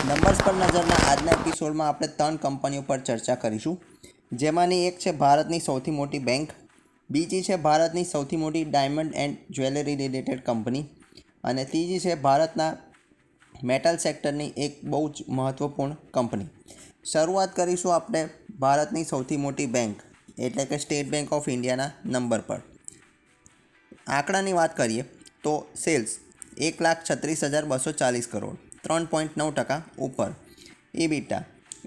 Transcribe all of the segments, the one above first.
Numbers પર નજરના આજના એપિસોડમાં આપણે 3 કંપનીઓ પર ચર્ચા કરીશું, જેમાંની એક છે ભારતની સૌથી મોટી બેંક, બીજી છે ભારતની સૌથી મોટી diamond and jewellery related company અને ત્રીજી છે ભારતના મેટલ સેક્ટરની એક બહુ જ મહત્ત્વપૂર્ણ કંપની. શરૂઆત કરીશું આપણે ભારતની સૌથી મોટી બેંક એટલે કે સ્ટેટ બેંક ઓફ ઇન્ડિયાના નંબર પર. આંકડાની વાત કરીએ તો સેલ્સ 1,36,240 કરોડ 3.9% ઉપર. EBITDA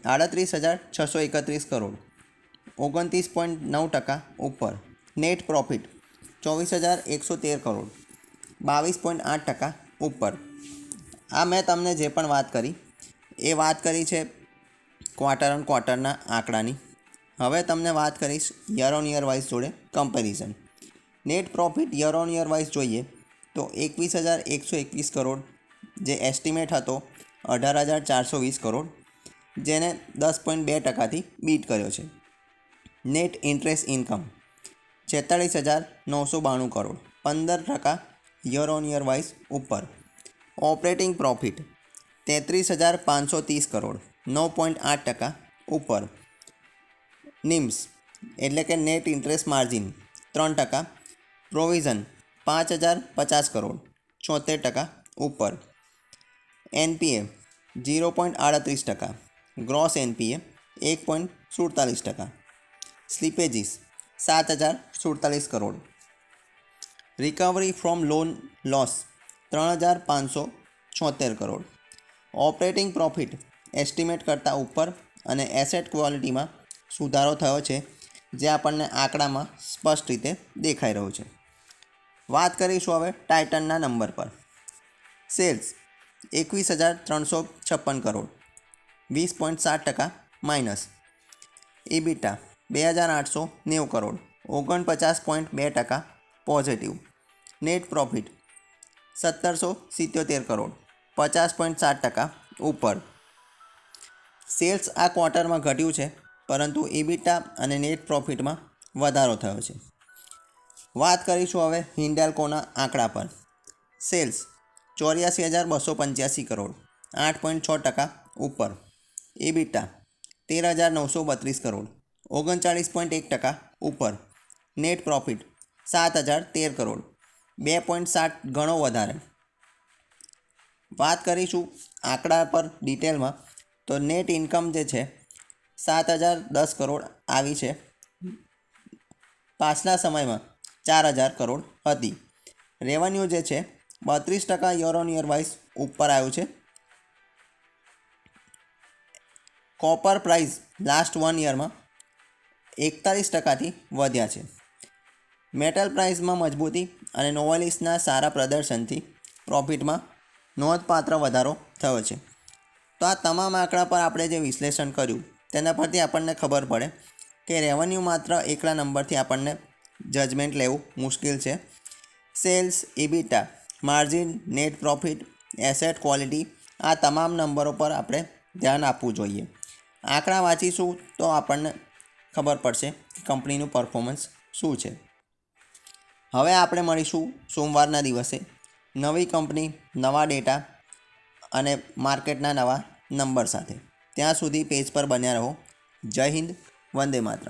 38,631 કરોડ 29.9% ઉપર. નેટ પ્રોફિટ 24,113 કરોડ 22.8% ઉપર. આ મેં તમને જે પણ વાત કરી એ વાત કરી છે ક્વાર્ટર ઓન ક્વાર્ટરના આંકડાની. હવે તમને વાત કરીશ યર ઓન યર વાઇઝ જોડે comparison. Net profit year on year wise જોઈએ તો 21,121 કરોડ જે એસ્ટિમેટ હતો 18,420 કરોડ, જેને 10.2%થી બીટ કર્યો છે. Net interest income 46,992 crore 15% year on year wise ઉપર. ઓપરેટિંગ પ્રોફિટ 33,530 કરોડ 9.8% ઉપર. નિમ્સ એટલે કે net interest margin 3%. Provision 5,050 crore 74% ઉપર. NPA 0.38%. Gross NPA 1.47%. સ્લીપેજીસ 7,047 crore. Recovery from loan loss 3,576 crore. Operating profit estimate કરતાં ઉપર અને એસેટ ક્વોલિટીમાં સુધારો થયો છે, જે આપણને આંકડામાં સ્પષ્ટ રીતે દેખાઈ રહ્યું છે. વાત કરીશું હવે ટાઇટનના નંબર પર. Sales 21,356 crore 20.7% minus. EBITDA 2,890 crore 49.2% positive. Net profit 1,777 crore 50.7% ઉપર. સેલ્સ આ ક્વાર્ટરમાં ઘટ્યું છે, પરંતુ EBITDA અને નેટ પ્રોફિટમાં વધારો થયો છે. વાત કરીશું હવે હિન્ડાલ્કોના આંકડા પર. સેલ્સ 84,285 કરોડ 8.6% ઉપર. EBITDA 13,932 કરોડ 39.1% ઉપર. નેટ પ્રોફિટ 7,013 કરોડ 2.7 ગણો વધારે. વાત કરીશું આંકડા પર ડિટેલમાં તો નેટ ઇન્કમ જે છે 7,010 કરોડ આવી છે. પાછલા સમયમાં 4,000 કરોડ હતી. રેવન્યુ જે છે 32% યર ઓન યર વાઇઝ ઉપર આવ્યું છે. કોપર પ્રાઇસ લાસ્ટ 1 યરમાં 41%થી વધ્યા છે. મેટલ પ્રાઇસમાં મજબૂતી અને નોવેલિસના સારા પ્રદર્શનથી પ્રોફિટમાં નોંધપાત્ર વધારો થયો છે. તો આ તમામ આંકડા પર આપણે જે વિશ્લેષણ કર્યું તેના પરથી આપણને ખબર પડે કે રેવન્યુ માત્ર એકલા નંબરથી આપણને જજમેન્ટ લેવું મુશ્કેલ છે. Sales, EBITDA, margin, net profit, asset quality આ તમામ નંબરો પર આપણે ધ્યાન આપવું જોઈએ. આંકડા વાંચીશું તો આપણને ખબર પડશે કે કંપનીનું પરફોર્મન્સ શું છે. હવે આપણે મળીશું સોમવારના દિવસે નવી કંપની, નવા ડેટા અને માર્કેટના નવા નંબર સાથે. ત્યાં સુધી પેજ પર બન્યા રહો. જય હિન્દ, વંદે માતરમ.